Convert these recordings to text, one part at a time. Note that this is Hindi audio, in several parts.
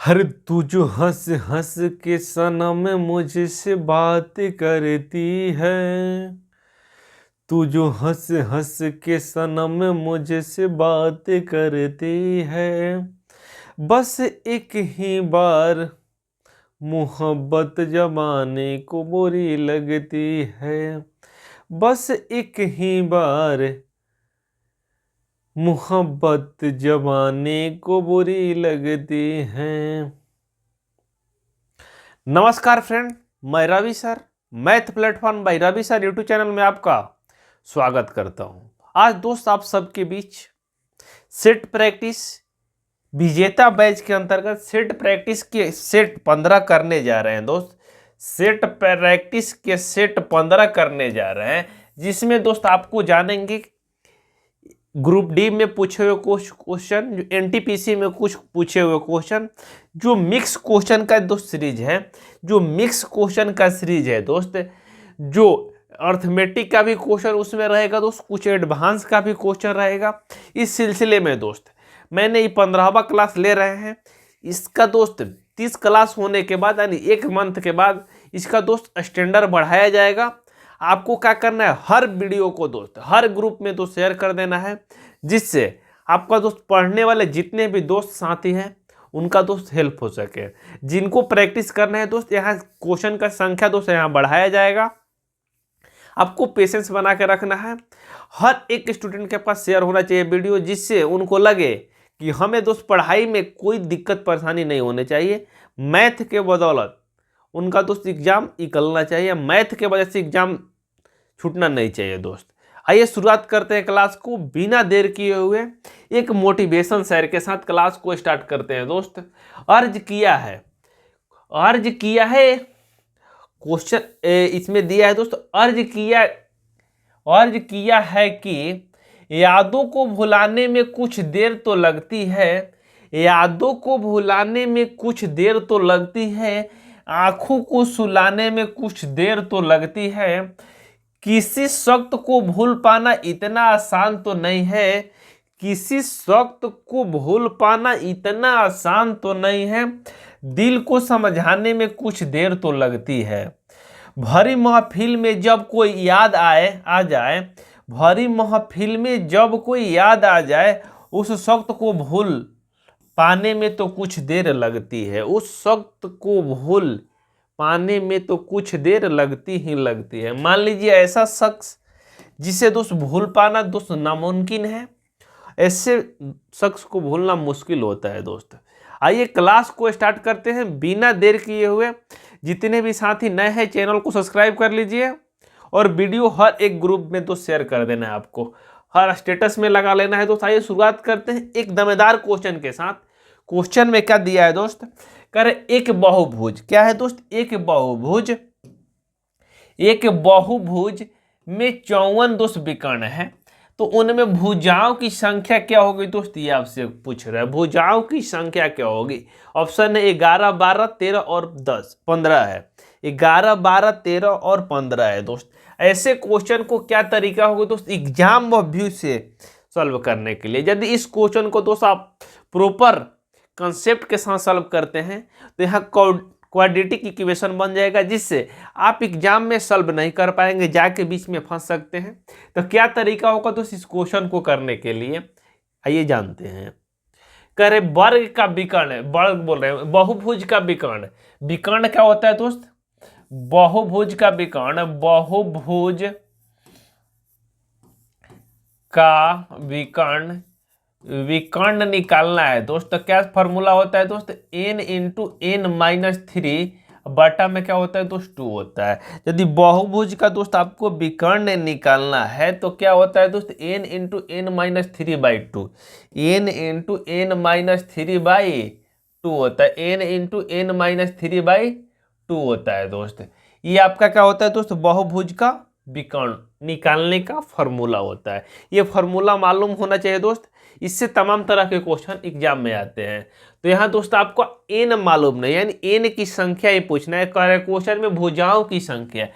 हर तू जो हंस हंस के सनम मुझसे बात करती है। तू जो हंस हंस के सनम मुझसे बात करती है। बस एक ही बार मोहब्बत जमाने को बुरी लगती है। बस एक ही बार मोहब्बत जमाने को बुरी लगती है। नमस्कार फ्रेंड, मैं Ravi sir, math platform by Ravi sir YouTube channel में आपका स्वागत करता हूं। आज दोस्त आप सबके बीच सेट प्रैक्टिस विजेता बैच के अंतर्गत सेट प्रैक्टिस के सेट 15 करने जा रहे हैं दोस्त। सेट प्रैक्टिस के सेट 15 करने जा रहे हैं, जिसमें दोस्त आपको जानेंगे ग्रुप डी में पूछे हुए कुछ क्वेश्चन, जो एनटीपीसी में कुछ पूछे हुए क्वेश्चन, जो मिक्स क्वेश्चन का दोस्त सीरीज है, जो मिक्स क्वेश्चन का सीरीज है दोस्त, जो अर्थमेटिक का भी क्वेश्चन उसमें रहेगा दोस्त, कुछ एडवांस का भी क्वेश्चन रहेगा। इस सिलसिले में दोस्त मैंने ये 15वां क्लास ले रहे हैं। इसका दोस्त 30 क्लास होने के बाद यानी एक मंथ के बाद इसका दोस्त स्टैंडर्ड बढ़ाया जाएगा। आपको क्या करना है, हर वीडियो को दोस्त हर ग्रुप में दोस्त शेयर कर देना है, जिससे आपका दोस्त पढ़ने वाले जितने भी दोस्त साथी हैं उनका दोस्त हेल्प हो सके। जिनको प्रैक्टिस करना है दोस्त, यहाँ क्वेश्चन का संख्या दोस्त यहाँ बढ़ाया जाएगा। आपको पेशेंस बना के रखना है। हर एक स्टूडेंट के पास शेयर होना चाहिए वीडियो, जिससे उनको लगे कि हमें दोस्त पढ़ाई में कोई दिक्कत परेशानी नहीं होनी चाहिए। मैथ के बदौलत उनका दोस्त एग्जाम निकलना चाहिए, मैथ के वजह से एग्जाम छूटना नहीं चाहिए दोस्त। आइए शुरुआत करते हैं क्लास को बिना देर किए हुए। एक मोटिवेशन शेयर के साथ क्लास को स्टार्ट करते हैं दोस्त। अर्ज किया है क्वेश्चन इसमें दिया है दोस्त। अर्ज किया है कि यादों को भुलाने में कुछ देर तो लगती है। यादों को भुलाने में कुछ देर तो लगती है। आंखों को सुलाने में कुछ देर तो लगती है। किसी शख्स को भूल पाना इतना आसान तो नहीं है। किसी शख्स को भूल पाना इतना आसान तो नहीं है। दिल को समझाने में कुछ देर तो लगती है। भरी महफिल में जब कोई याद आ जाए, भरी महफिल में जब कोई याद आ जाए, उस शख्स को भूल पाने में तो कुछ देर लगती है। उस शख्स को भूल पाने में तो कुछ देर लगती ही लगती है। मान लीजिए ऐसा शख्स जिसे दोस्त भूल पाना दोस्त नामुमकिन है, ऐसे शख्स को भूलना मुश्किल होता है दोस्त। आइए क्लास को स्टार्ट करते हैं बिना देर किए हुए। जितने भी साथी नए हैं चैनल को सब्सक्राइब कर लीजिए और वीडियो हर एक ग्रुप में दोस्त शेयर कर देना है, आपको हर स्टेटस में लगा लेना है दोस्त। आइए शुरुआत करते हैं एक दमदार क्वेश्चन के साथ। क्वेश्चन में क्या दिया है दोस्त, करे एक बहुभुज, क्या है दोस्त, एक बहुभुज में 54 दोस्त विकर्ण है, तो उनमें भुजाओं की संख्या क्या होगी दोस्त, ये आपसे पूछ रहा है। भुजाओं की संख्या क्या होगी? ऑप्शन है 11, 12, 13 और 10, 15 है। 11, 12, 13 और 15 है दोस्त। ऐसे क्वेश्चन को क्या तरीका होगा दोस्त एग्जाम व्यू से सॉल्व करने के लिए? यदि इस क्वेश्चन को दोस्त आप प्रॉपर कंसेप्ट के साथ सॉल्व करते हैं तो यहाँ क्वाड्रेटिक इक्वेशन बन जाएगा, जिससे आप एग्जाम में सॉल्व नहीं कर पाएंगे, जाके बीच में फंस सकते हैं। तो क्या तरीका होगा दोस्त इस क्वेश्चन को करने के लिए, आइए जानते हैं। करे वर्ग का विकर्ण, वर्ग बोल रहे हैं, बहुभुज का विकर्ण। विकर्ण क्या होता है दोस्त? बहुभुज का विकर्ण, बहुभुज का विकर्ण निकालना है दोस्त। तो क्या फॉर्मूला होता है दोस्त, n इंटू n माइनस 3 बटा में क्या होता है दोस्त 2 होता है। यदि बहुभुज का दोस्त आपको विकर्ण निकालना है तो क्या होता है दोस्त n into n minus 3/2, n into n minus 3/2 होता है, n इंटू n माइनस 3/2 होता है दोस्त। ये आपका क्या होता है दोस्त बहुभुज का विकर्ण निकालने का फॉर्मूला होता है। ये फॉर्मूला मालूम होना चाहिए दोस्त, इससे तमाम तरह के क्वेश्चन एग्जाम में आते हैं। तो यहाँ दोस्त आपको n मालूम नहीं, यानी n की संख्या ही पूछना है। क्वेश्चन में भुजाओं की संख्या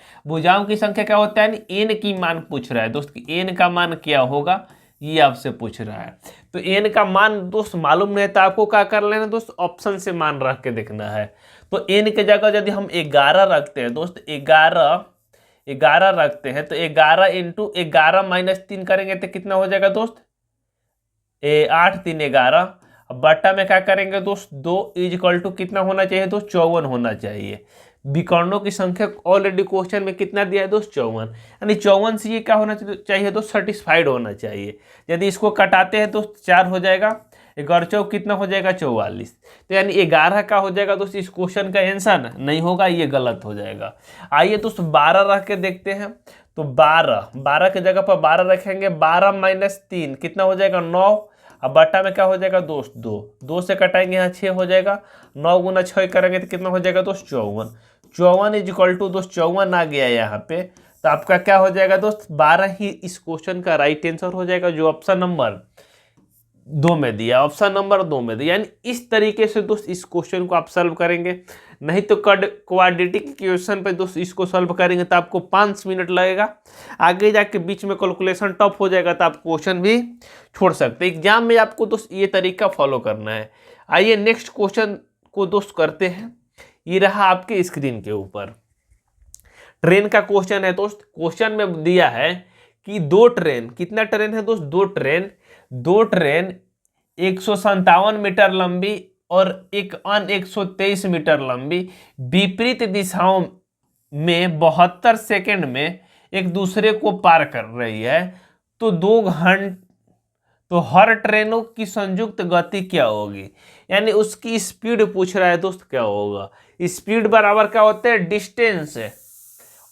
क्या होता है, यानी n की मान पूछ रहा है दोस्त कि n का मान क्या होगा, ये आपसे पूछ रहा है। तो एन का मान दोस्त मालूम नहीं था आपको, क्या कर लेना दोस्त, ऑप्शन से मान रख के देखना है। तो एन के जगह यदि हम 11 रखते हैं दोस्त, 11 रखते हैं, तो 11 इंटू 11-3 करेंगे तो कितना हो जाएगा दोस्त, 8 3 11। अब बट्टा में क्या करेंगे दोस्त, 2 इज टू कितना होना चाहिए दोस्त, 54 होना चाहिए। विकर्णों की संख्या ऑलरेडी क्वेश्चन में कितना दिया है दोस्त, 54, यानी 54 से ये क्या होना चाहिए दोस्त, सेटिस्फाइड होना चाहिए। यदि इसको कटाते हैं दोस्त 4 हो जाएगा, 11 चौक कितना हो जाएगा, 44। तो यानी 11 का हो जाएगा दोस्त इस क्वेश्चन का आंसर नहीं होगा, ये गलत हो जाएगा। आइए दोस्त 12 रख के देखते हैं। तो 12 के जगह पर 12 रखेंगे, 12-3 कितना हो जाएगा, 9। अब बट्टा में क्या हो जाएगा दोस्त, 2 से कटाएंगे, यहाँ 6 हो जाएगा, 9 गुना 6 करेंगे तो कितना हो जाएगा दोस्त, 54। 54 इज इक्वल टू दोस्त 54 आ गया यहाँ पे। तो आपका क्या हो जाएगा दोस्त, 12 ही इस क्वेश्चन का राइट आंसर हो जाएगा, जो ऑप्शन नंबर 2 में दिया, ऑप्शन नंबर 2 में दिया। यानी इस तरीके से दोस्त इस क्वेश्चन को आप सॉल्व करेंगे। नहीं तो क्वाड्रेटिक क्वेश्चन पे दोस्त इसको सॉल्व करेंगे तो आपको 5 मिनट लगेगा, आगे जाके बीच में कैलकुलेशन टफ हो जाएगा तो आप क्वेश्चन भी छोड़ सकते हैं। एग्जाम में आपको दोस्त ये तरीका फॉलो करना है। आइए नेक्स्ट क्वेश्चन को दोस्त करते हैं। ये रहा आपके स्क्रीन के ऊपर, ट्रेन का क्वेश्चन है दोस्त। क्वेश्चन में दिया है कि 2 ट्रेन, कितना ट्रेन है दोस्त, 2 ट्रेन 157 मीटर लंबी और एक अन्य 123 मीटर लंबी विपरीत दिशाओं में 72 सेकंड में एक दूसरे को पार कर रही है। तो 2 घंटे, तो हर ट्रेनों की संयुक्त गति क्या होगी, यानी उसकी स्पीड पूछ रहा है दोस्त, क्या होगा। स्पीड बराबर क्या होता है, distance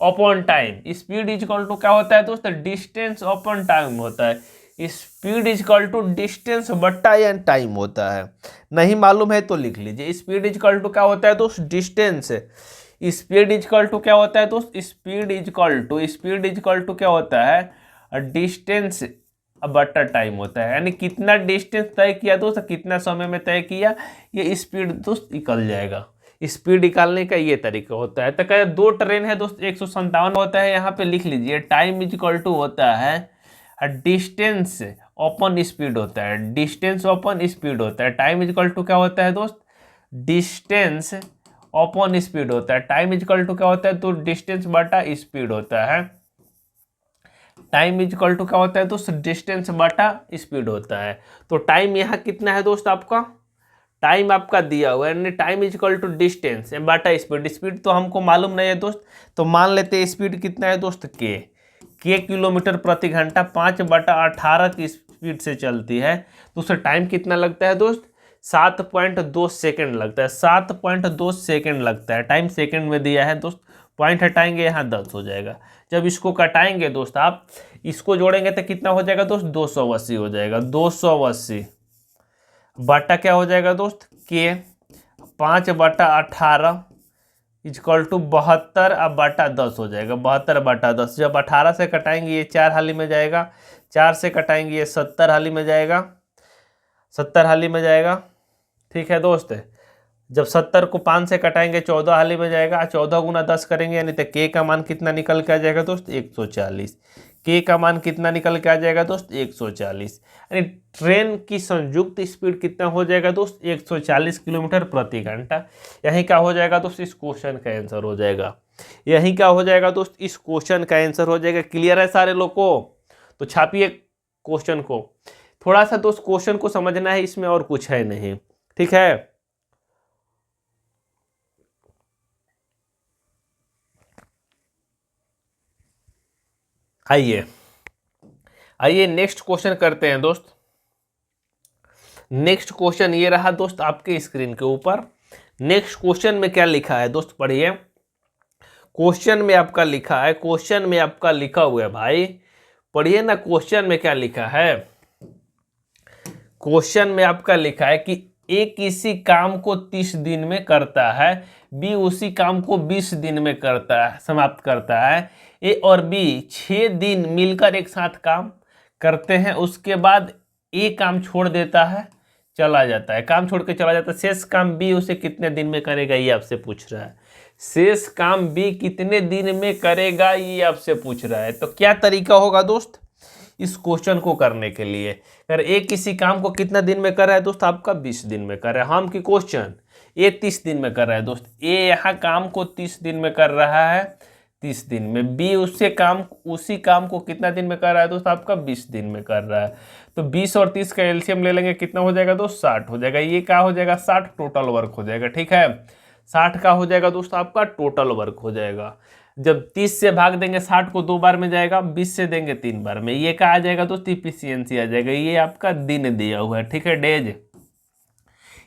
upon time. Speed is equal to क्या होता है दोस्त, डिस्टेंस अपॉन टाइम होता है। Speed is equal to distance बट्टा या टाइम होता है। नहीं मालूम है तो लिख लीजिए, स्पीड इज इक्वल टू क्या होता है दोस्त, distance. Speed is equal to क्या होता है दोस्त, स्पीड इज इक्वल टू क्या होता है, डिस्टेंस बट्टा टाइम होता है। यानी कितना डिस्टेंस तय किया दोस्त, कितना समय में तय किया, ये स्पीड दोस्त निकल जाएगा। स्पीड निकालने का ये तरीका होता है। तो कहे 2 ट्रेन है दोस्त, 157 होता है, यहाँ पे लिख लीजिए टाइम इज इक्वल टू होता है डिस्टेंस अपॉन स्पीड होता है, डिस्टेंस अपॉन स्पीड होता है। टाइम इज इक्वल टू क्या होता है दोस्त, डिस्टेंस अपॉन स्पीड होता है। टाइम इज इक्वल टू क्या होता है, तो डिस्टेंस बटा स्पीड होता है। टाइम इज इक्वल टू क्या होता है दोस्त, डिस्टेंस बटा स्पीड होता है। तो टाइम यहाँ कितना है दोस्त, आपका टाइम आपका दिया हुआ है, यानी time is equal to distance बटा स्पीड। स्पीड तो हमको मालूम नहीं है दोस्त, तो मान लेते हैं स्पीड कितना है दोस्त, के किलोमीटर प्रति घंटा 5/18 की स्पीड से चलती है। तो उससे टाइम कितना लगता है दोस्त, 7.2 सेकेंड लगता है। 7.2 सेकेंड लगता है, टाइम सेकेंड में दिया है दोस्त। पॉइंट हटाएंगे यहाँ 10 हो जाएगा। जब इसको कटाएंगे दोस्त, आप इसको जोड़ेंगे तो कितना हो जाएगा दोस्त, 280 हो जाएगा। 280 बटा क्या हो जाएगा दोस्त, के 5/18 इक्वल टू 72 अब बटा 10 हो जाएगा। 72/10, जब 18 से कटाएंगे ये 4 हाली में जाएगा, 4 से कटाएंगे ये 70 हाली में जाएगा, 70 हाली में जाएगा। ठीक है दोस्त, जब 70 को 5 से कटाएंगे 14 हाली में जाएगा। 14 गुना 10 करेंगे, यानी तो के का मान कितना निकल के आ जाएगा दोस्त, 140। के का मान कितना निकल के आ जाएगा दोस्त, 140। यानी ट्रेन की संयुक्त स्पीड कितना हो जाएगा दोस्त, 140 किलोमीटर प्रति घंटा। यही क्या हो जाएगा दोस्त, इस क्वेश्चन का आंसर हो जाएगा। यही क्या हो जाएगा दोस्त, इस क्वेश्चन का आंसर हो जाएगा। क्लियर है सारे लोग को? तो छापिए क्वेश्चन को। थोड़ा सा दोस्त क्वेश्चन को समझना है, इसमें और कुछ है नहीं। ठीक है, आइए नेक्स्ट क्वेश्चन करते हैं दोस्त। नेक्स्ट क्वेश्चन ये रहा दोस्त आपके स्क्रीन के ऊपर। नेक्स्ट क्वेश्चन में क्या लिखा है दोस्त, पढ़िए। क्वेश्चन में आपका लिखा है, क्वेश्चन में आपका लिखा हुआ है भाई, पढ़िए ना। क्वेश्चन में क्या लिखा है, क्वेश्चन में आपका लिखा है कि ए किसी काम को 30 दिन में करता है, बी उसी काम को 20 दिन में करता है, समाप्त करता है। ए और बी 6 दिन मिलकर एक साथ काम करते हैं, उसके बाद ए काम छोड़ देता है, चला जाता है, काम छोड़ के चला जाता है। शेष काम बी उसे कितने दिन में करेगा, ये आपसे पूछ रहा है। शेष काम बी कितने दिन में करेगा, ये आपसे पूछ रहा है। तो क्या तरीका होगा दोस्त, इस क्वेश्चन को करने के लिए। अगर ए किसी काम को कितना दिन में कर रहा है दोस्त, आपका 20 दिन में कर रहा है। हम की क्वेश्चन ए 30 दिन में कर रहा है दोस्त, ए यहाँ काम को 30 दिन में कर रहा है, 30 दिन में। बी उसी काम को कितना दिन में कर रहा है दोस्त, आपका 20 दिन में कर रहा है। तो 20 और 30 का एलसीएम ले लेंगे, कितना हो जाएगा दोस्त, 60 हो जाएगा। ये क्या हो जाएगा, 60 टोटल वर्क हो जाएगा। ठीक है, 60 का हो जाएगा दोस्त आपका टोटल वर्क हो जाएगा। जब 30 से भाग देंगे 60 को 2 बार में जाएगा, 20 से देंगे 3 बार में, ये क्या आ जाएगा दोस्त, इफिशियंसी आ जाएगा। ये आपका दिन दिया हुआ है, ठीक है, डेज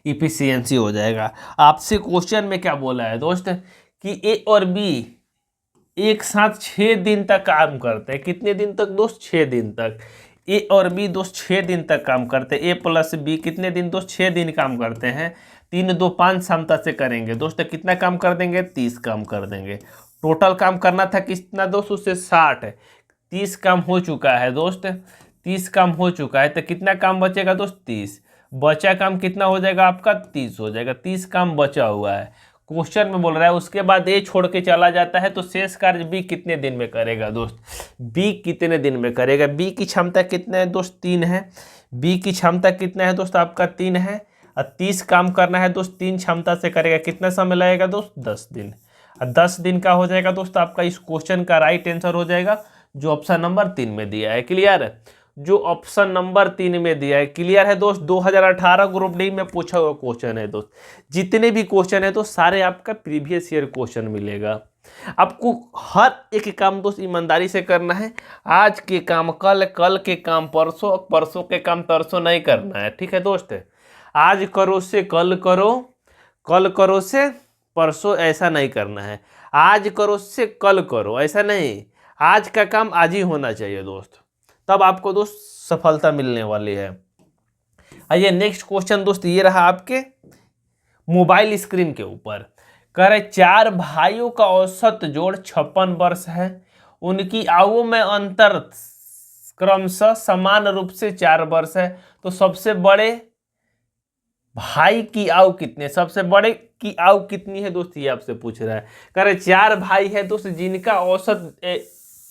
इफिशियंसी हो जाएगा। आपसे क्वेश्चन में क्या बोला है दोस्त कि ए और बी एक साथ 6 दिन तक काम करते हैं। कितने दिन तक दोस्त, 6 दिन तक। ए और बी दोस्त 6 दिन तक काम करते हैं। ए प्लस बी कितने दिन दोस्त, 6 दिन काम करते हैं। 3 2 5 क्षमता से करेंगे दोस्त, कितना काम कर देंगे, 30 काम कर देंगे। टोटल काम करना था कितना दोस्त, उससे 60 है। 30 काम हो चुका है दोस्त, 30 काम हो चुका है। तो कितना काम बचेगा दोस्त, 30। बचा काम कितना हो जाएगा आपका, 30 हो जाएगा। 30 काम बचा हुआ है, क्वेश्चन में बोल रहा है। उसके बाद ए छोड़ के चला जाता है, तो शेष कार्य बी कितने दिन में करेगा दोस्त, बी कितने दिन में करेगा। बी की क्षमता कितना है दोस्त, 3 है। बी की क्षमता कितना है दोस्त, आपका 3 है। और 30 काम करना है दोस्त, 3 क्षमता से करेगा। कितना समय लगेगा दोस्त, 10 दिन। और 10 दिन का हो जाएगा दोस्त आपका इस क्वेश्चन का राइट आंसर हो जाएगा, जो ऑप्शन नंबर 3 में दिया है। क्लियर है, जो ऑप्शन नंबर 3 में दिया है। क्लियर है दोस्त, 2018 ग्रुप डी में पूछा हुआ क्वेश्चन है दोस्त। जितने भी क्वेश्चन है तो सारे आपका प्रीवियस ईयर क्वेश्चन मिलेगा। आपको हर एक काम दोस्त ईमानदारी से करना है। आज के काम कल, कल के काम परसों, परसों के काम तरसों नहीं करना है। ठीक है दोस्त, आज करो से कल करो, कल करो से परसों, ऐसा नहीं करना है। आज करो से कल करो, ऐसा नहीं। आज का काम आज ही होना चाहिए दोस्त, तब आपको दोस्त सफलता मिलने वाली है। आइए नेक्स्ट क्वेश्चन दोस्त, ये रहा आपके मोबाइल स्क्रीन के ऊपर। कह रहे 4 भाइयों का औसत जोड़ 56 वर्ष है। उनकी आयु में अंतर क्रमशः समान रूप से 4 वर्ष है। तो सबसे बड़े भाई की आयु कितनी है, सबसे बड़े की आयु कितनी है दोस्त, ये आपसे पूछ रहा है। कह रहे 4 भाई है दोस्त, जिनका औसत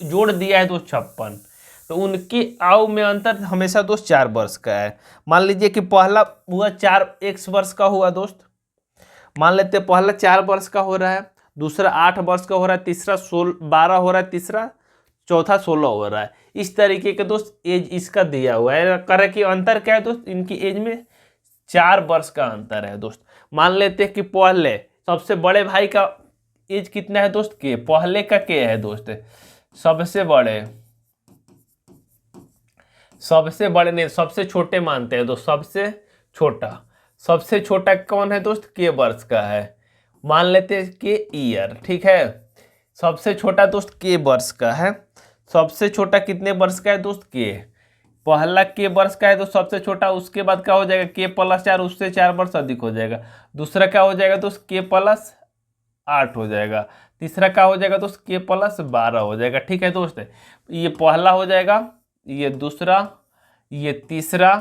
जोड़ दिया है दोस्त 56। तो उनकी आयु में अंतर हमेशा दोस्त 4 वर्ष का है। मान लीजिए कि पहला हुआ 4x वर्ष का हुआ दोस्त, मान लेते हैं पहला 4 वर्ष का हो रहा है, दूसरा 8 वर्ष का हो रहा है, तीसरा 12 हो रहा है, तीसरा चौथा 16 हो रहा है। इस तरीके के दोस्त एज इसका दिया हुआ है। करे कि अंतर क्या है दोस्त, इनकी एज में 4 वर्ष का अंतर है दोस्त। मान लेते हैं कि पहले सबसे बड़े भाई का एज कितना है दोस्त, के पहले का के है दोस्त, सबसे बड़े नहीं, सबसे छोटे मानते हैं दोस्त, सबसे छोटा कौन है दोस्त, के वर्ष का है। मान लेते हैं के ईयर, ठीक है। सबसे छोटा दोस्त के वर्ष का है। सबसे छोटा कितने वर्ष का है दोस्त, के। पहला के वर्ष का है तो सबसे छोटा, उसके बाद क्या हो जाएगा, के प्लस 4, उससे 4 वर्ष अधिक हो जाएगा। दूसरा क्या हो जाएगा दोस्त, के प्लस 8 हो जाएगा। तीसरा क्या हो जाएगा दोस्त, के प्लस 12 हो जाएगा। ठीक है दोस्त, ये पहला हो जाएगा, ये दूसरा, ये तीसरा,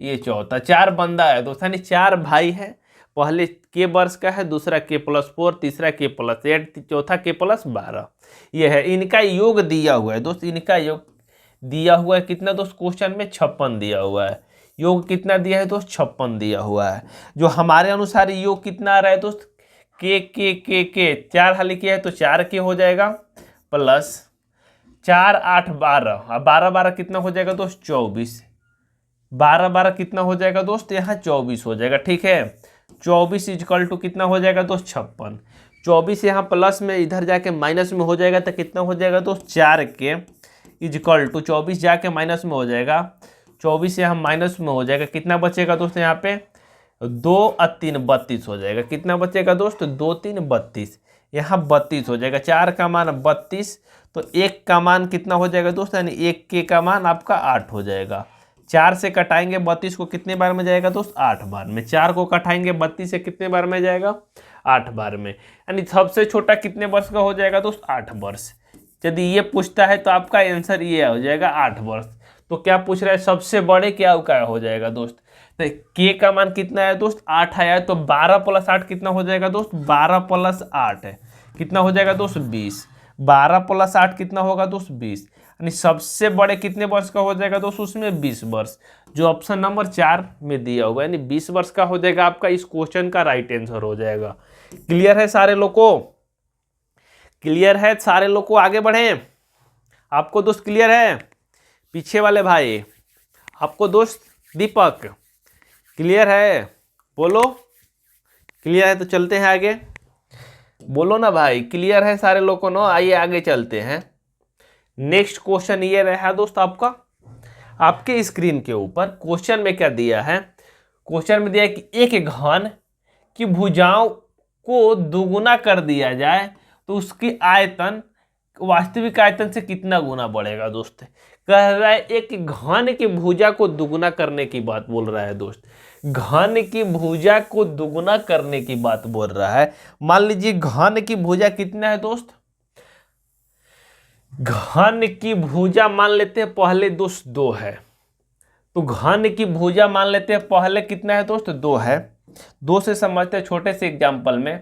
ये चौथा। 4 बंदा है दोस्त, यानी 4 भाई है। पहले के वर्ष का है, दूसरा के प्लस 4, तीसरा के प्लस 8, चौथा के प्लस 12। ये है, इनका योग दिया हुआ है दोस्त, इनका योग दिया हुआ है कितना दोस्त, क्वेश्चन में 56 दिया हुआ है। योग कितना दिया है दोस्त, 56 दिया हुआ है। जो हमारे अनुसार योग कितना आ रहा है दोस्त, के 4 हाली के है तो 4 के हो जाएगा, प्लस 4 8 12, अब 12 12 कितना हो जाएगा दोस्त, 24। 12 12 कितना हो जाएगा दोस्त, यहाँ 24 हो जाएगा। ठीक है, 24 इक्वल टू कितना हो जाएगा दोस्त, 56। 24 यहाँ प्लस में, इधर जाके माइनस में हो जाएगा, तो कितना हो जाएगा दोस्त, 4 के इक्वल टू 24 जाके माइनस में हो जाएगा, 24 यहाँ माइनस में हो जाएगा। कितना बचेगा दोस्त, यहाँ पे 2 और 3 32 हो जाएगा। कितना बचेगा दोस्त, 2 3 32, यहाँ 32 हो जाएगा। 4 का मान 32, तो 1 का मान कितना हो जाएगा दोस्त, यानी 1 के का मान आपका 8 हो जाएगा। 4 से कटाएंगे 32 को, कितने बार में जाएगा दोस्त, 8 बार में। 4 को कटाएंगे 32 से, कितने बार में जाएगा, 8 बार में। यानी सबसे छोटा कितने वर्ष का हो जाएगा दोस्त, 8 वर्ष। यदि ये पूछता है तो आपका आंसर ये हो जाएगा 8 वर्ष। तो क्या पूछ रहा है, सबसे बड़े क्या हो जाएगा दोस्त, तो के का मान कितना है दोस्त, 8 आया, तो 12 प्लस 8 कितना हो जाएगा दोस्त, 12 प्लस 8 है, कितना हो जाएगा दोस्त, 20। 12 प्लस 8 कितना होगा दोस्त, 20। यानी सबसे बड़े कितने वर्ष का हो जाएगा दोस्त, उसमें 20 वर्ष, जो ऑप्शन नंबर 4 में दिया हुआ है, यानी 20 वर्ष का हो जाएगा आपका इस क्वेश्चन का राइट आंसर हो जाएगा। क्लियर है सारे लोग को? क्लियर है सारे लोग को? आगे बढ़े, आपको दोस्त क्लियर है? पीछे वाले भाई, आपको दोस्त दीपक क्लियर है? बोलो क्लियर है तो चलते हैं आगे। बोलो ना भाई, क्लियर है सारे लोग को ना? आइए आगे चलते हैं। नेक्स्ट क्वेश्चन ये रहा दोस्त आपका, आपके स्क्रीन के ऊपर क्वेश्चन में क्या दिया है? क्वेश्चन में दिया है कि एक घन की भुजाओं को दुगुना कर दिया जाए तो उसकी आयतन वास्तविक आयतन से कितना गुना बढ़ेगा दोस्त। कह रहा है एक घन की भुजा को दुगुना करने की बात बोल रहा है दोस्त। घन की भुजा को दुगुना करने की बात बोल रहा है। मान लीजिए घन की भुजा कितना है दोस्त, घन की भुजा मान लेते हैं पहले दोस्त 2 है, तो घन की भुजा मान लेते हैं पहले कितना है दोस्त, 2 है। 2 से समझते हैं छोटे से एग्जांपल में,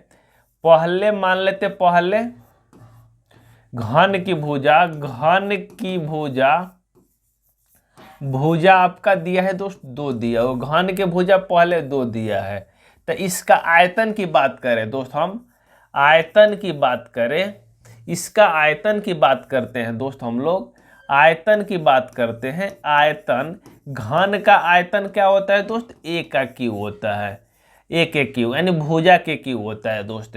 पहले मान लेते पहले घन की भुजा, घन की भुजा, भुजा आपका दिया है दोस्त 2 दिया हो, घन के भुजा पहले 2 दिया है, तो इसका आयतन की बात करें दोस्त, हम आयतन की बात करें, इसका आयतन की बात करते हैं दोस्त, हम लोग आयतन की बात करते हैं। आयतन, घन का आयतन क्या होता है दोस्त, A का क्यू होता है, A के क्यू, यानी भुजा के क्यू होता है दोस्त।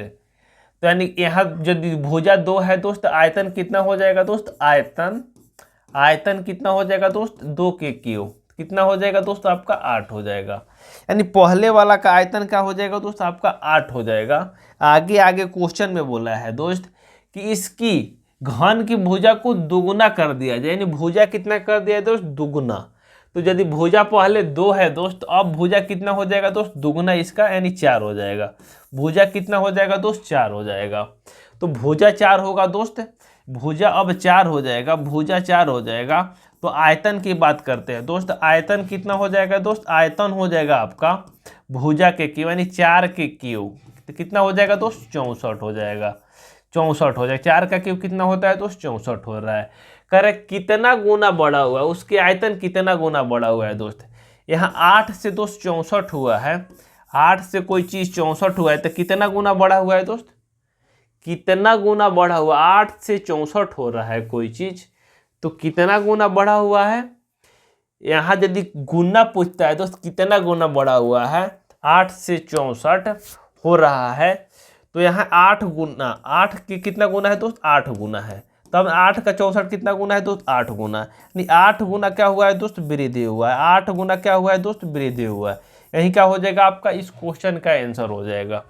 तो यानी यहाँ यदि भुजा 2 है दोस्त, आयतन कितना हो जाएगा दोस्त, आयतन कितना हो जाएगा दोस्त, 2 के क्यू, कितना हो जाएगा दोस्त आपका 8 हो जाएगा। यानी पहले वाला का आयतन क्या हो जाएगा दोस्त आपका 8 हो जाएगा। आगे क्वेश्चन में बोला है दोस्त कि इसकी घन की भुजा को दुगुना कर दिया जाए, यानी भुजा कितना कर दिया दोस्त, दुगुना। तो यदि भुजा पहले 2 है दोस्त, अब भुजा कितना हो जाएगा दोस्त, दुगुना इसका, यानी 4 हो जाएगा। भुजा कितना हो जाएगा दोस्त, 4 हो जाएगा। तो भुजा 4 होगा दोस्त, भुजा अब 4 हो जाएगा, भुजा 4 हो जाएगा। तो आयतन की बात करते हैं दोस्त, आयतन कितना हो जाएगा दोस्त, आयतन हो जाएगा आपका भुजा के क्यू, यानी 4 के क्यू, तो कितना हो जाएगा दोस्त, 64 हो जाएगा, 64 हो जाएगा। 4 का क्यूब कितना होता है दोस्त, 64 हो रहा है। कह रहे कितना गुना बढ़ा हुआ है, उसके आयतन कितना गुना बढ़ा हुआ है दोस्त। यहाँ 8 से दोस्त 64 हुआ है, 8 से कोई चीज़ 64 हुआ है, तो कितना गुना बढ़ा हुआ है दोस्त, कितना गुना बढ़ा हुआ, 8 से 64 हो रहा है कोई चीज़, तो कितना गुना बढ़ा हुआ है। यहाँ यदि गुना पूछता है दोस्त, कितना गुना बढ़ा हुआ है, 8 से 64 हो रहा है, तो यहाँ 8 गुना, 8 की कितना गुना है दोस्त, 8 गुना है। तब 8 का 64 कितना गुना है दोस्त, 8 गुना, यानी 8 गुना क्या हुआ है दोस्त, वृद्धि हुआ है। 8 गुना क्या हुआ है दोस्त, वृद्धि हुआ है। यही क्या हो जाएगा आपका इस क्वेश्चन का आंसर हो जाएगा।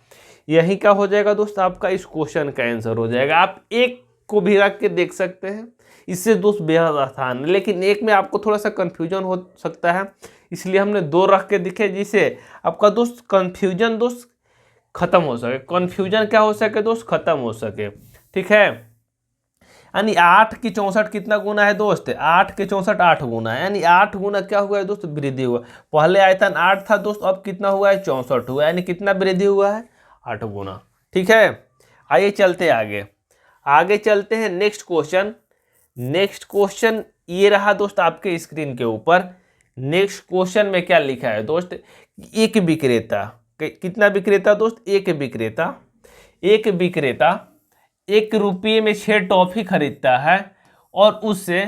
यही क्या हो जाएगा दोस्त आपका इस क्वेश्चन का आंसर हो जाएगा। आप एक को भी रख के देख सकते हैं, इससे दोस्त बेहद आसान है, लेकिन एक में आपको थोड़ा सा कन्फ्यूजन हो सकता है, इसलिए हमने 2 रख के दिखे, जिससे आपका दोस्त कन्फ्यूजन दोस्त खत्म हो सके, कन्फ्यूजन क्या हो सके दोस्त, खत्म हो सके। ठीक है, यानी 8 की 64 कितना गुना है दोस्त, 8 के 64 8 गुना है, यानी 8 गुना क्या हुआ है दोस्त, वृद्धि हुआ। पहले आयतन 8 था दोस्त, अब कितना हुआ है, 64 हुआ, यानी कितना वृद्धि हुआ है, 8 गुना। ठीक है, आइए चलते आगे चलते हैं। नेक्स्ट क्वेश्चन ये रहा दोस्त आपके स्क्रीन के ऊपर। नेक्स्ट क्वेश्चन में क्या लिखा है दोस्त, एक विक्रेता, कितना विक्रेता दोस्त, एक विक्रेता 1 रुपये में 6 टॉफी खरीदता है और उससे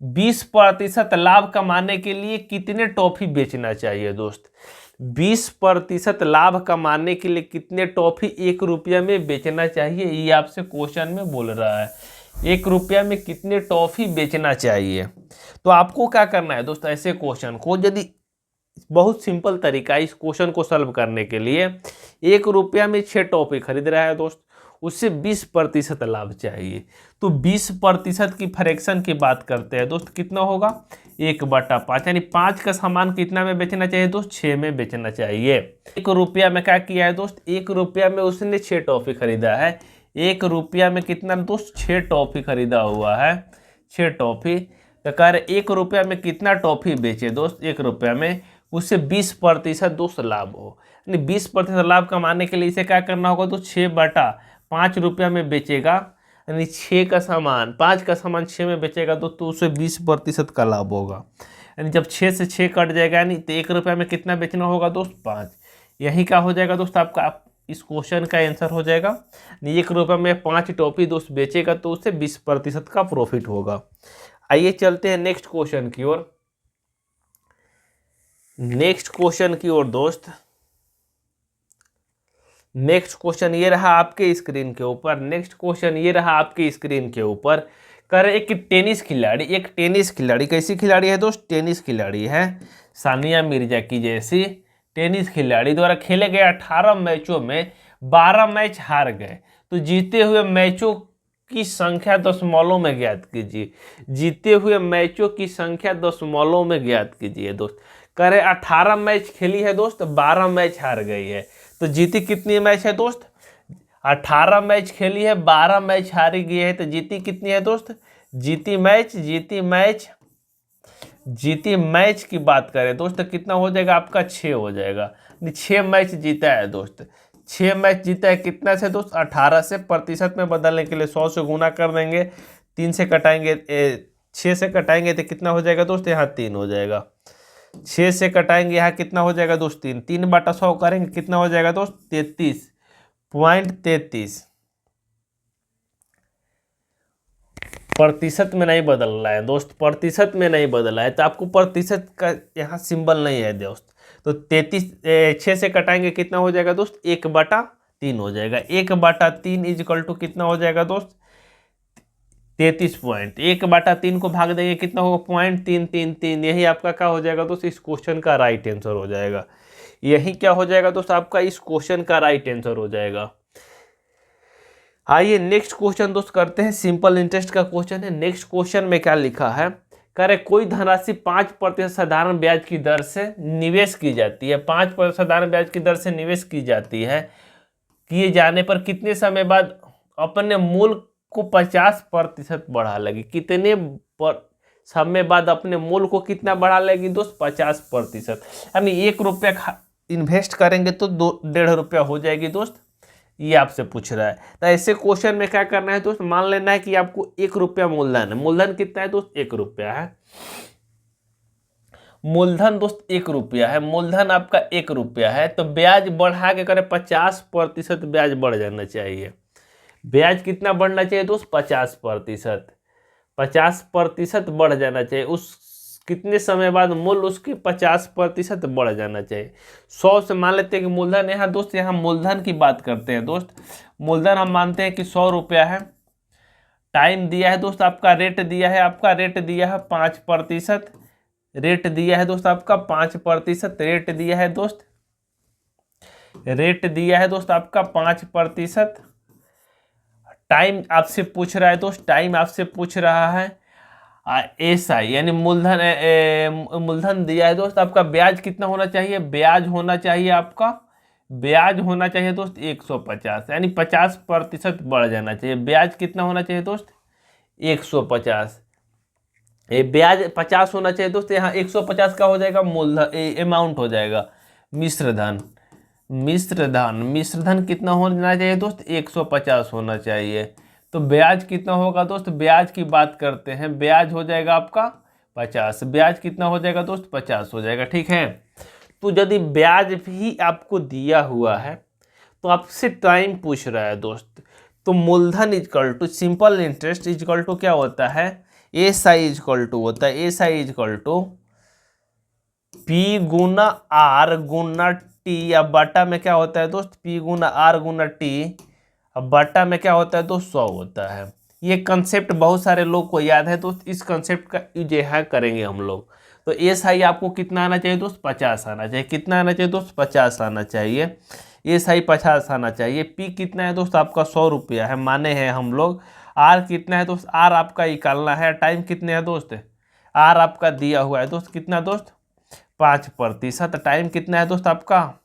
20% लाभ कमाने के लिए कितने टॉफी बेचना चाहिए दोस्त। 20% लाभ कमाने के लिए कितने टॉफी 1 रुपया में बेचना चाहिए, ये आपसे क्वेश्चन में बोल रहा है। 1 रुपया में कितने टॉफी बेचना चाहिए। तो आपको क्या करना है दोस्त, ऐसे क्वेश्चन को, यदि बहुत सिंपल तरीका है इस क्वेश्चन को सॉल्व करने के लिए। 1 रुपया में 6 टॉफी खरीद रहा है दोस्त, उससे 20% लाभ चाहिए, तो 20% की फ्रैक्शन की बात करते हैं दोस्त, कितना होगा 1/5, यानी 5 का सामान कितना में बेचना चाहिए दोस्त, 6 में बेचना चाहिए। 1 रुपया में क्या किया है दोस्त, 1 रुपया में उसने 6 टॉफी खरीदा है। 1 रुपया में कितना दोस्त, 6 टॉफी खरीदा हुआ है, 6 टॉफी। तो कह रहे 1 रुपया में कितना टॉफी बेचे दोस्त, 1 रुपया में, उससे 20% दोस्त लाभ हो, यानी 20% लाभ कमाने के लिए इसे क्या करना होगा तो 6/5 रुपया में बेचेगा, यानी 6 का सामान 5 का सामान 6 में बेचेगा तो उसे 20% का लाभ होगा। यानी जब 6 से 6 कट जाएगा यानी तो 1 रुपये में कितना बेचना होगा दोस्त 5। यही क्या हो जाएगा दोस्त आपका इस क्वेश्चन का आंसर हो जाएगा। 1 रुपये में 5 टॉफी दोस्त बेचेगा तो उसे 20% का प्रॉफिट होगा। आइए चलते हैं नेक्स्ट क्वेश्चन की ओर। नेक्स्ट क्वेश्चन की ओर दोस्त, नेक्स्ट क्वेश्चन ये रहा आपके स्क्रीन के ऊपर। नेक्स्ट क्वेश्चन ये रहा आपके स्क्रीन के ऊपर। कर एक टेनिस खिलाड़ी कैसी खिलाड़ी है दोस्त, टेनिस खिलाड़ी है, सानिया मिर्जा की जैसी टेनिस खिलाड़ी द्वारा खेले गए 18 मैचों में 12 मैच हार गए, तो जीते हुए मैचों की संख्या दशमलव में ज्ञात कीजिए। जीते हुए मैचों की संख्या दशमलव में ज्ञात कीजिए दोस्त। करे 18 मैच खेली है दोस्त, 12 मैच हार गई है, तो जीती कितनी मैच है दोस्त, 18 मैच खेली है 12 मैच हारी गई है, तो जीती कितनी है दोस्त, जीती मैच की बात करें दोस्त तो कितना हो जाएगा आपका 6 हो जाएगा। 6 मैच जीता है दोस्त, 6 मैच जीता है कितना से दोस्त 18 से। प्रतिशत में बदलने के लिए 100 से गुना कर देंगे, 3 से कटाएंगे 6 से कटाएंगे तो कितना हो जाएगा दोस्त, यहाँ 3 हो जाएगा। 6 से कटाएंगे यहाँ कितना हो जाएगा दोस्त 3, 3/100 करेंगे कितना हो जाएगा दोस्त 33.33। प्रतिशत में नहीं बदल रहा है दोस्त, प्रतिशत में नहीं बदला है, तो आपको प्रतिशत का यहाँ सिंबल नहीं है दोस्त। तो 6 से कटाएंगे कितना हो जाएगा दोस्त 1/3 हो जाएगा। 1/3 इजकल टू कितना हो जाएगा दोस्त 33 पॉइंट। 1/3 को भाग देंगे कितना होगा 0.333। यही आपका क्या हो जाएगा दोस्त इस क्वेश्चन का राइट आंसर हो जाएगा। यही क्या हो जाएगा दोस्त आपका इस क्वेश्चन का राइट आंसर हो जाएगा। आइए नेक्स्ट क्वेश्चन दोस्त करते हैं, सिंपल इंटरेस्ट का क्वेश्चन है। नेक्स्ट क्वेश्चन में क्या लिखा है, कह रहे कोई धनराशि 5% साधारण ब्याज की दर से निवेश की जाती है। 5% साधारण ब्याज की दर से निवेश की जाती है, किए जाने पर कितने समय बाद अपने मूल को 50% बढ़ा लेगी। कितने समय बाद अपने मूल को कितना बढ़ा लेगी दोस्त 50%। यानी 1 रुपया इन्वेस्ट करेंगे तो 1.5 रुपया हो जाएगी दोस्त, ये आपसे पूछ रहा है। तो ऐसे क्वेश्चन में क्या करना है दोस्त, मान लेना है कि आपको 1 रुपया मूलधन है। मूलधन कितना है दोस्त 1 रुपया है। मूलधन दोस्त 1 रुपया है, मूलधन आपका 1 रुपया है, तो ब्याज बढ़ा के करें 50% ब्याज बढ़ जाना चाहिए। ब्याज कितना बढ़ना चाहिए दोस्त 50%, 50% बढ़ जाना चाहिए। उस कितने समय बाद मूल्य उसकी 50% बढ़ जाना चाहिए। 100 से मान लेते हैं कि मूलधन यहाँ दोस्त, यहाँ मूलधन की बात करते हैं दोस्त। मूलधन हम मानते हैं कि 100 रुपया है। टाइम दिया है दोस्त आपका, रेट दिया है आपका, रेट दिया है 5%। रेट दिया है दोस्त आपका 5%। रेट दिया है दोस्त, रेट दिया है दोस्त आपका 5%। टाइम आपसे पूछ रहा है दोस्त, टाइम आपसे पूछ रहा है ऐसा, यानी मूलधन दिया है दोस्त आपका। ब्याज कितना होना चाहिए, ब्याज होना चाहिए आपका, ब्याज होना चाहिए दोस्त 150, यानी 50% बढ़ जाना चाहिए। ब्याज कितना होना चाहिए दोस्त 150। ये ब्याज 50 होना चाहिए दोस्त, यहाँ 150 का हो जाएगा मूलधन, अमाउंट हो जाएगा मिश्रधन। मिश्रधन कितना होना चाहिए दोस्त 150 होना चाहिए। तो ब्याज कितना होगा दोस्त, ब्याज की बात करते हैं, ब्याज हो जाएगा आपका 50। ब्याज कितना हो जाएगा दोस्त 50 हो जाएगा, ठीक है। तो यदि ब्याज भी आपको दिया हुआ है तो आपसे टाइम पूछ रहा है दोस्त, तो मूलधन equal to simple interest equal to क्या होता है, SI इजकल टू होता है, SI इजकल टू P गुना R गुना T, या बटा में क्या होता है दोस्त P गुना R गुना T, अब बटा में क्या होता है दोस्त 100 होता है। ये कंसेप्ट बहुत सारे लोग को याद है दोस्त, इस कंसेप्ट का यूज यहाँ करेंगे हम लोग। तो SI आपको कितना आना चाहिए दोस्त 50 आना चाहिए। कितना आना चाहिए दोस्त 50 आना चाहिए। SI 50 आना चाहिए। P कितना है दोस्त आपका 100 रुपया है, माने हैं हम लोग। R कितना है दोस्त, R आपका निकालना है। टाइम कितने है दोस्त, R आपका दिया हुआ है दोस्त, कितना दोस्त 5%। टाइम कितना है दोस्त आपका,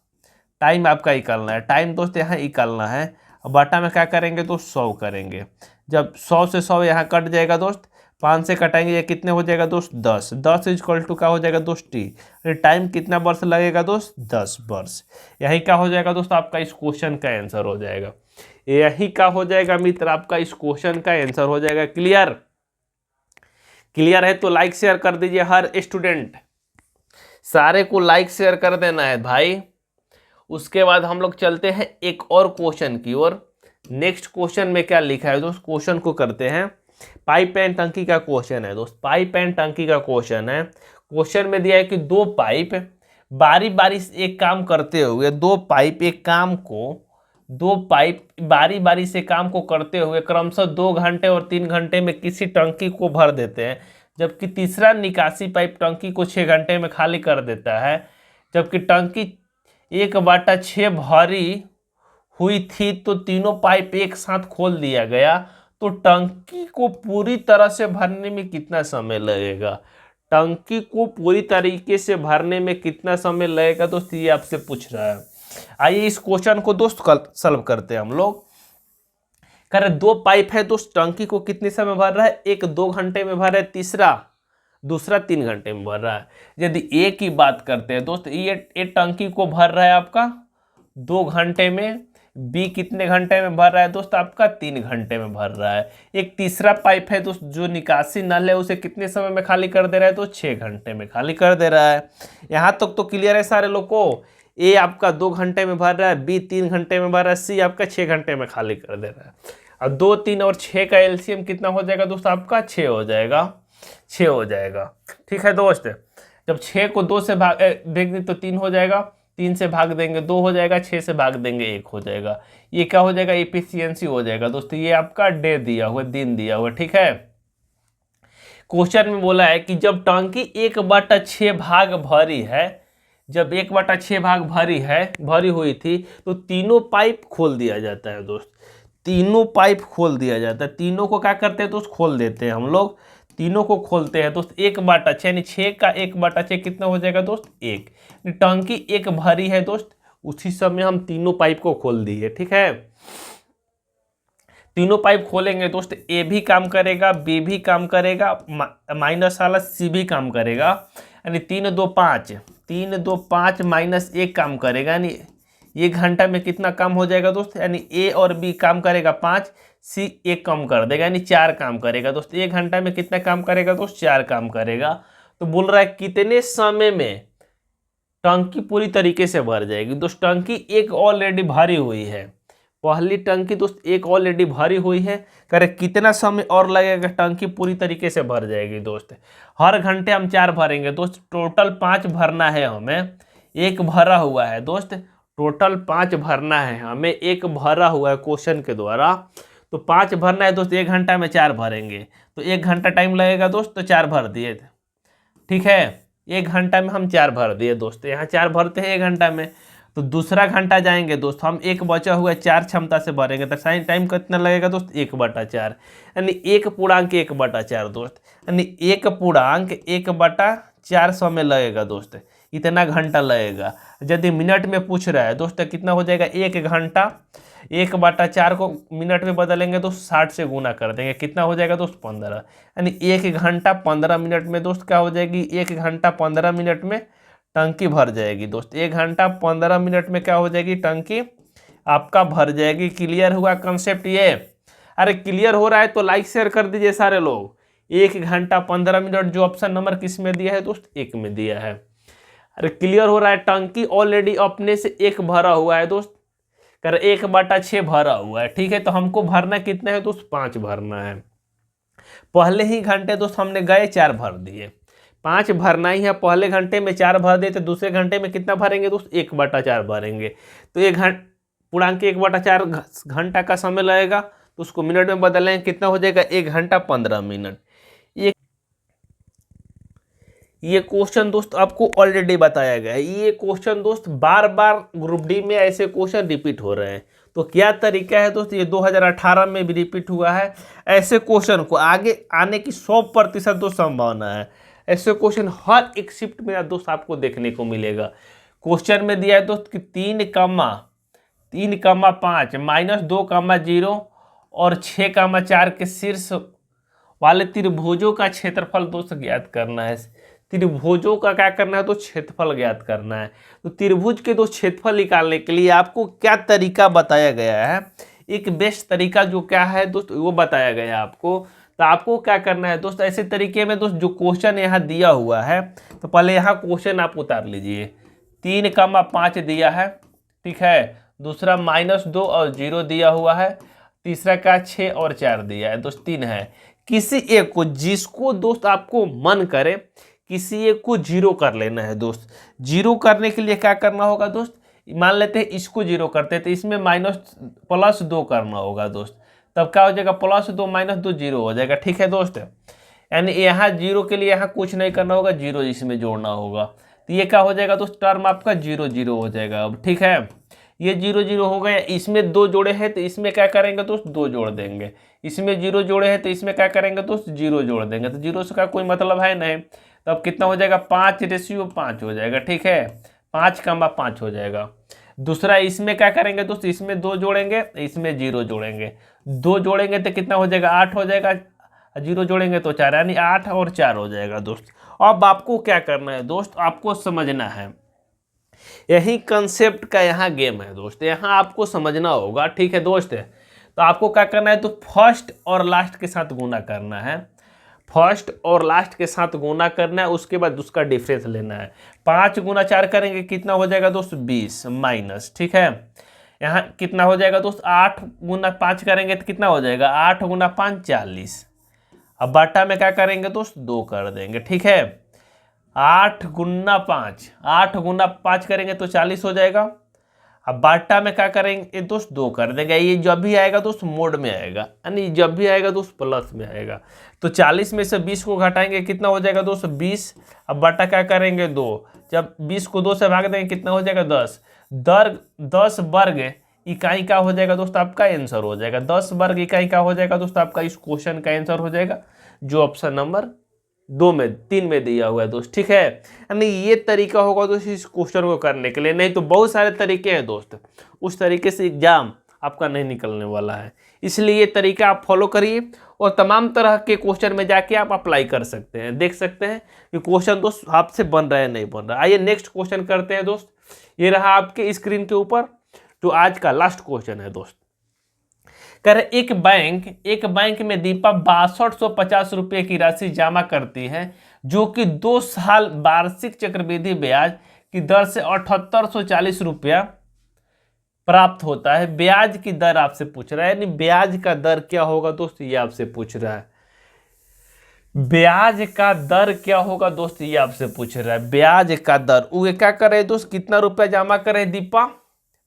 टाइम आपका निकालना है। टाइम दोस्त यहाँ निकालना है, बटा में क्या करेंगे तो 100 करेंगे। जब 100 से 100 यहाँ कट जाएगा दोस्त 5 से कटाएंगे ये कितने हो जाएगा दोस्त 10। 10 इक्वल टू क्या हो जाएगा दोस्त टी। टाइम कितना वर्ष लगेगा दोस्त 10 वर्ष। यही क्या हो जाएगा दोस्त आपका इस क्वेश्चन का आंसर हो जाएगा। यही क्या हो जाएगा मित्र आपका इस क्वेश्चन का आंसर हो जाएगा। क्लियर? क्लियर है तो लाइक शेयर कर दीजिए हर स्टूडेंट, सारे को लाइक शेयर कर देना है भाई। उसके बाद हम लोग चलते हैं एक और क्वेश्चन की ओर। नेक्स्ट क्वेश्चन में क्या लिखा है दोस्त, क्वेश्चन को करते हैं। पाइप एंड टंकी का क्वेश्चन है दोस्त, पाइप एंड टंकी का क्वेश्चन है। क्वेश्चन में दिया है कि दो पाइप बारी बारी से एक काम करते हुए, दो पाइप बारी बारी से काम को करते हुए क्रमशः 2 घंटे और 3 घंटे में किसी टंकी को भर देते हैं, जबकि तीसरा निकासी पाइप टंकी को 6 घंटे में खाली कर देता है। जबकि टंकी 1/6 भरी हुई थी तो तीनों पाइप एक साथ खोल दिया गया, तो टंकी को पूरी तरह से भरने में कितना समय लगेगा? टंकी को पूरी तरीके से भरने में कितना समय लगेगा दोस्त, ये आपसे पूछ रहा है। आइए इस क्वेश्चन को दोस्त कल सॉल्व करते हैं हम लोग। कर दो पाइप है दोस्त, टंकी को कितने समय भर रहा है? एक 2 घंटे में भर रहा है, दूसरा 3 घंटे में भर रहा है। यदि ए की बात करते हैं दोस्त, ये टंकी को भर रहा है आपका 2 घंटे में, बी कितने घंटे में भर रहा है दोस्त आपका 3 घंटे में भर रहा है। एक तीसरा पाइप है दोस्त जो निकासी नल है, उसे कितने समय में खाली कर दे रहा है? तो 6 घंटे में खाली कर दे रहा है। यहाँ तक तो क्लियर है सारे लोग को। ए आपका 2 घंटे में भर रहा है, बी 3 घंटे में भर रहा है, सी आपका 6 घंटे में खाली कर दे रहा है। अब 2, 3 और 6 का एलसीएम कितना हो जाएगा दोस्त आपका? 6 हो जाएगा, 6 हो जाएगा। ठीक है दोस्त, जब 6 को 2 से भाग देंगे तो 3 हो जाएगा, 3 से भाग देंगे 2 हो जाएगा, 6 से भाग देंगे 1 हो जाएगा। ये क्या हो जाएगा? एफिशिएंसी हो जाएगा दोस्तों। ये आपका डे दिया हुआ, दिन दिया हुआ। ठीक है, क्वेश्चन में बोला है कि जब टंकी 1/6 भाग भरी है, जब 1/6 भाग भरी हुई थी तो तीनों पाइप खोल दिया जाता है दोस्त। तीनों पाइप खोल दिया जाता है। तीनों को क्या करते हैं दोस्त? खोल देते हैं हम लोग, तीनों को खोलते हैं दोस्त। 1/6 यानी 6 का 1/6 कितना हो जाएगा दोस्त? 1। टंकी 1 भरी है दोस्त, उसी समय हम तीनों पाइप को खोल दिए। ठीक है, तीनों पाइप खोलेंगे दोस्त, ए भी काम करेगा, बी भी काम करेगा, माइनस वाला सी भी काम करेगा। यानी 3, 2, 5 माइनस 1 काम करेगा, यानी 1 घंटा में कितना काम हो जाएगा दोस्त? यानी ए और बी काम करेगा 5, सी 1 कम कर देगा, यानी 4 काम करेगा दोस्त। 1 घंटा में कितना काम करेगा दोस्त? 4 काम करेगा। तो बोल रहा है कितने समय में टंकी पूरी तरीके से भर जाएगी दोस्त। टंकी एक ऑलरेडी भरी हुई है, पहली टंकी दोस्त एक ऑलरेडी भरी हुई है। करे कितना समय और लगेगा टंकी पूरी तरीके से भर जाएगी दोस्त? हर घंटे हम 4 भरेंगे दोस्त, टोटल 5 भरना है हमें। 1 भरा हुआ है दोस्त, टोटल 5 भरना है हमें, 1 भरा हुआ है क्वेश्चन के द्वारा, तो 5 भरना है दोस्त। 1 घंटा में 4 भरेंगे तो 1 घंटा टाइम लगेगा दोस्त, तो 4 भर दिए। ठीक है, 1 घंटा में हम 4 भर दिए दोस्त। यहाँ 4 भरते हैं 1 घंटा में, तो दूसरा घंटा जाएंगे दोस्त, हम 1 बचा हुआ 4 क्षमता से भरेंगे, तो टाइम कितना लगेगा दोस्त? 1/4, यानी 1/1/4 दोस्त, यानी 1/1/4 समय लगेगा दोस्त। इतना घंटा लगेगा। यदि मिनट में पूछ रहा है दोस्त, कितना हो जाएगा? 1 घंटा 1/4 को मिनट में बदलेंगे तो 60 से गुना कर देंगे, कितना हो जाएगा दोस्त? 15। यानी 1 घंटा 15 मिनट में दोस्त क्या हो जाएगी? 1 घंटा 15 मिनट में टंकी भर जाएगी दोस्त। 1 घंटा 15 मिनट में क्या हो जाएगी? टंकी आपका भर जाएगी। क्लियर हुआ कंसेप्ट ये? अरे क्लियर हो रहा है तो लाइक शेयर कर दीजिए सारे लोग। 1 घंटा 15 मिनट जो ऑप्शन नंबर किस में दिया है दोस्त? 1 में दिया है। अरे क्लियर हो रहा है? टंकी ऑलरेडी अपने से 1 भरा हुआ है दोस्त, कर 1/6 भरा हुआ है। ठीक है, तो हमको भरना कितना है दोस्त? 5 भरना है। पहले ही घंटे दोस्त हमने गए 4 भर दिए, 5 भरना ही है। पहले घंटे में 4 भर दिए तो दूसरे घंटे में कितना भरेंगे दोस्त? 1/4 भरेंगे। तो 1/4 घंटा का समय लगेगा, तो उसको मिनट में बदलेंगे, कितना हो जाएगा? 1 घंटा 15 मिनट। ये क्वेश्चन दोस्त आपको ऑलरेडी बताया गया है। ये क्वेश्चन दोस्त बार बार ग्रुप डी में ऐसे क्वेश्चन रिपीट हो रहे हैं। तो क्या तरीका है दोस्त? ये 2018 में भी रिपीट हुआ है। ऐसे क्वेश्चन को आगे आने की 100% दोस्त संभावना है। ऐसे क्वेश्चन हर एक शिफ्ट में दोस्त आपको देखने को मिलेगा। क्वेश्चन में दिया है दोस्त कि 3,5 -2,0 और 6,4 के शीर्ष वाले त्रिभुजों का क्षेत्रफल दोस्त ज्ञात करना है। त्रिभुजों का क्या करना है तो क्षेत्रफल ज्ञात करना है। तो त्रिभुज के दो क्षेत्रफल निकालने के लिए आपको क्या तरीका बताया गया है, एक बेस्ट तरीका जो क्या है दोस्त वो बताया गया है आपको। तो आपको क्या करना है दोस्त, ऐसे तरीके में दोस्त जो क्वेश्चन यहाँ दिया हुआ है, तो पहले यहाँ क्वेश्चन आप उतार लीजिए। 3,5 दिया है, ठीक है। दूसरा -2 और 0 दिया हुआ है। तीसरा का 6 और 4 दिया है दोस्त, 3 है। किसी एक को, जिसको दोस्त आपको मन करे, किसी एक को 0 कर लेना है दोस्त। 0 करने के लिए क्या करना होगा दोस्त, मान लेते हैं इसको 0 करते हैं तो इसमें +2 करना होगा दोस्त। तब क्या हो जाएगा, +2 -2 0 हो जाएगा, ठीक है दोस्त। यानी यहाँ 0 के लिए यहाँ कुछ नहीं करना होगा, 0 इसमें जोड़ना होगा। तो ये क्या हो जाएगा दोस्त, टर्म आपका 0 0 हो जाएगा अब, ठीक है। ये 0 0 हो गया। इसमें 2 जोड़े हैं तो इसमें क्या करेंगे दोस्त, 2 जोड़ देंगे। इसमें 0 जोड़े हैं तो इसमें क्या करेंगे दोस्त, 0 जोड़ देंगे। तो 0 से का कोई मतलब है नहीं। तो अब कितना हो जाएगा, 5:5 हो जाएगा, ठीक है। 5,5 हो जाएगा। दूसरा इसमें क्या करेंगे दोस्त, इसमें 2 जोड़ेंगे, इसमें 0 जोड़ेंगे। 2 जोड़ेंगे तो कितना हो जाएगा, 8 हो जाएगा। 0 जोड़ेंगे तो 4, यानी 8 और 4 हो जाएगा दोस्त। अब आपको क्या करना है दोस्त, आपको समझना है, यही कंसेप्ट का यहाँ गेम है दोस्त, यहाँ आपको समझना होगा, ठीक है दोस्त। तो आपको क्या करना है, तो फर्स्ट और लास्ट के साथ गुना करना है। फर्स्ट और लास्ट के साथ गुना करना है, उसके बाद उसका डिफरेंस लेना है। 5 × 4 करेंगे कितना हो जाएगा दोस्त, 20 माइनस, ठीक है। यहाँ कितना हो जाएगा दोस्त, 8 × 5 करेंगे तो कितना हो जाएगा, 8 × 5 40। अब बटा में क्या करेंगे दोस्त, 2 कर देंगे, ठीक है। 8 × 5, 8 × 5 करेंगे तो 40 हो जाएगा। अब बाटा में क्या करेंगे दोस्त, 2 कर देंगे। ये जब भी आएगा दोस्त मोड में आएगा, यानी जब भी आएगा दोस्त प्लस में आएगा। तो 40 में से 20 को घटाएंगे कितना हो जाएगा दोस्त, 20। अब बाटा क्या करेंगे, 2। जब 20 को 2 से भाग देंगे कितना हो जाएगा, 10। 10 वर्ग इकाई का हो जाएगा दोस्त, आपका आंसर हो जाएगा। 10 वर्ग इकाई का हो जाएगा दोस्त, आपका इस क्वेश्चन का आंसर हो जाएगा, जो ऑप्शन नंबर 3 में दिया हुआ है दोस्त, ठीक है। यानी ये तरीका होगा दोस्त इस क्वेश्चन को करने के लिए। नहीं तो बहुत सारे तरीके हैं दोस्त, उस तरीके से एग्जाम आपका नहीं निकलने वाला है। इसलिए ये तरीका आप फॉलो करिए और तमाम तरह के क्वेश्चन में जाके आप अप्लाई कर सकते हैं, देख सकते हैं कि क्वेश्चन दोस्त आपसे बन रहा है नहीं बन रहा। आइए नेक्स्ट क्वेश्चन करते हैं दोस्त। ये रहा आपके स्क्रीन के ऊपर जो आज का लास्ट क्वेश्चन है दोस्त। कह रहे एक बैंक में दीपा 6250 रुपये की राशि जमा करती है, जो कि 2 साल वार्षिक चक्रवृद्धि ब्याज की दर से 7840 रुपया प्राप्त होता है। ब्याज की दर आपसे पूछ रहा है, यानी ब्याज का दर क्या होगा दोस्त, ये आपसे पूछ रहा है। ब्याज का दर क्या होगा दोस्त, ये आपसे पूछ रहा है। ब्याज का दर वो क्या कर रहे दोस्त, कितना रुपया जमा कर रहे दीपा,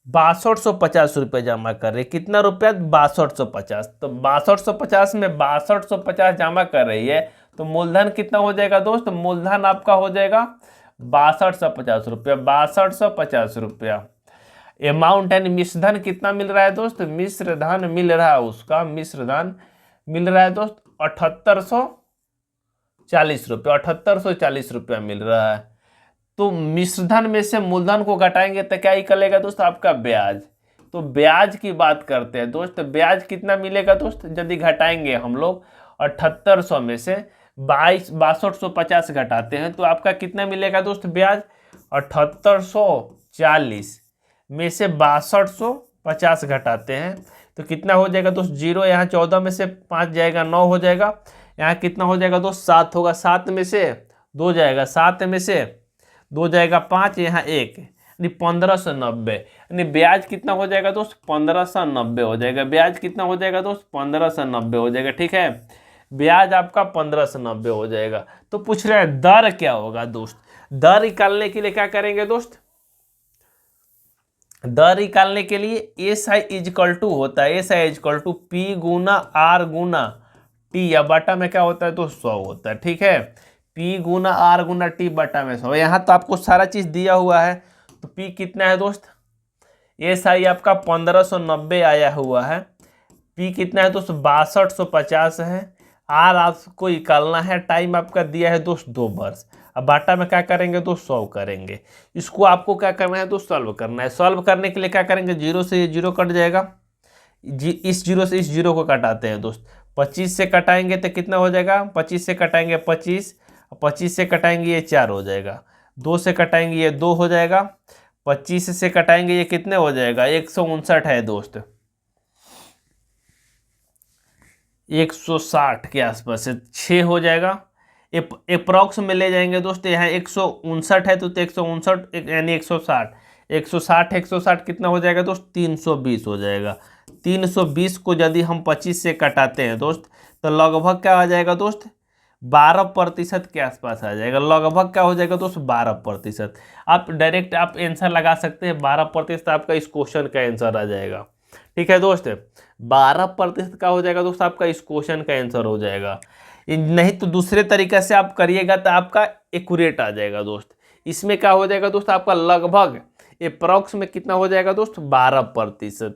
6250 रुपये जमा कर रहे। कितना रुपया, 6250। तो 6250 में 6250 जमा कर रही है, तो मूलधन कितना हो जाएगा दोस्त, मूलधन आपका हो जाएगा 6250 रुपया। 6250 रुपया अमाउंट, यानी मिश्रधन कितना मिल रहा है दोस्त, मिश्रधन मिल रहा है उसका, मिश्रधन मिल रहा है दोस्त 7840 रुपये। 7840 रुपया मिल रहा है। तो मिश्रधन में से मूलधन को घटाएंगे तो क्या निकलेगा दोस्त, आपका ब्याज। तो ब्याज की बात करते हैं दोस्त, ब्याज कितना मिलेगा दोस्त, यदि घटाएंगे हम लोग 7800 में से 6250 घटाते हैं तो आपका कितना मिलेगा दोस्त ब्याज, 7840 में से 6250 घटाते हैं तो कितना हो जाएगा दोस्त, 0 यहाँ 14 में से 5 जाएगा 9 हो जाएगा। यहाँ कितना हो जाएगा दोस्त, 7 होगा, 7 में से 2 जाएगा, 7 में से 2 जाएगा 5, यहाँ 1, यानी 1590। यानी ब्याज कितना हो जाएगा दोस्त, 1590 हो जाएगा। ब्याज कितना हो जाएगा दोस्त, 1590 हो जाएगा, ठीक है। ब्याज आपका 1590 हो जाएगा। तो पूछ रहे हैं दर क्या होगा दोस्त। दर निकालने के लिए क्या करेंगे दोस्त, दर निकालने के लिए SI = होता है, SI = P × R × T, या बटा में क्या होता है तो 100 होता है, ठीक है। P × R × T बटा में 100। यहाँ तो आपको सारा चीज दिया हुआ है। तो P कितना है दोस्त, SI आपका 1590 आया हुआ है। P कितना है दोस्त, 6250 है। R आपको निकालना है, टाइम आपका दिया है दोस्त 2 वर्ष। अब बाटा में क्या करेंगे दोस्त, 100 करेंगे। इसको आपको क्या करना है दोस्त, सॉल्व करना है। सॉल्व करने के लिए क्या करेंगे, 0 से ये 0 कट जाएगा, इस 0 से इस 0 को कटाते हैं दोस्त। 25 से कटाएंगे तो कितना हो जाएगा, 25 से कटाएंगे 25, 25 से कटाएंगे ये 4 हो जाएगा, 2 से कटाएंगे ये 2 हो जाएगा, 25 से कटाएंगे ये कितने हो जाएगा, 159 है दोस्त, 160 के आसपास है, 6 हो जाएगा। अप्रॉक्स में ले जाएंगे दोस्त, यहाँ 159 है तो 159 यानी 160, 160 160 कितना हो जाएगा दोस्त, 320 हो जाएगा। 320 को यदि हम 25 से कटाते हैं दोस्त तो लगभग क्या आ जाएगा दोस्त, 12% के आसपास आ जाएगा। लगभग क्या हो जाएगा दोस्त, 12%। आप डायरेक्ट आप आंसर लगा सकते हैं, 12% आपका इस क्वेश्चन का आंसर आ जाएगा। ठीक है दोस्त, 12% का हो जाएगा दोस्त आपका इस क्वेश्चन का आंसर हो जाएगा। नहीं तो दूसरे तरीके से आप करिएगा तो आपका एक्यूरेट आ जाएगा दोस्त। इसमें क्या हो जाएगा दोस्त, आपका लगभग अप्रॉक्स में कितना हो जाएगा दोस्त, 12%।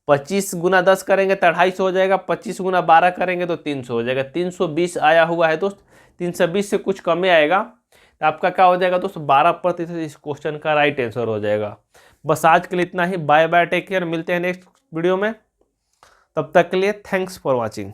25 गुना 10 करेंगे तो 250 हो जाएगा, 25 गुना 12 करेंगे तो 300 हो जाएगा। 320 आया हुआ है दोस्त, 320 से कुछ कम ही आएगा तो आपका क्या हो जाएगा दोस्त, 12% इस क्वेश्चन का राइट आंसर हो जाएगा। बस आज के लिए इतना ही। बाय बाय, टेक केयर, मिलते हैं नेक्स्ट वीडियो में। तब तक के लिए थैंक्स फॉर वॉचिंग।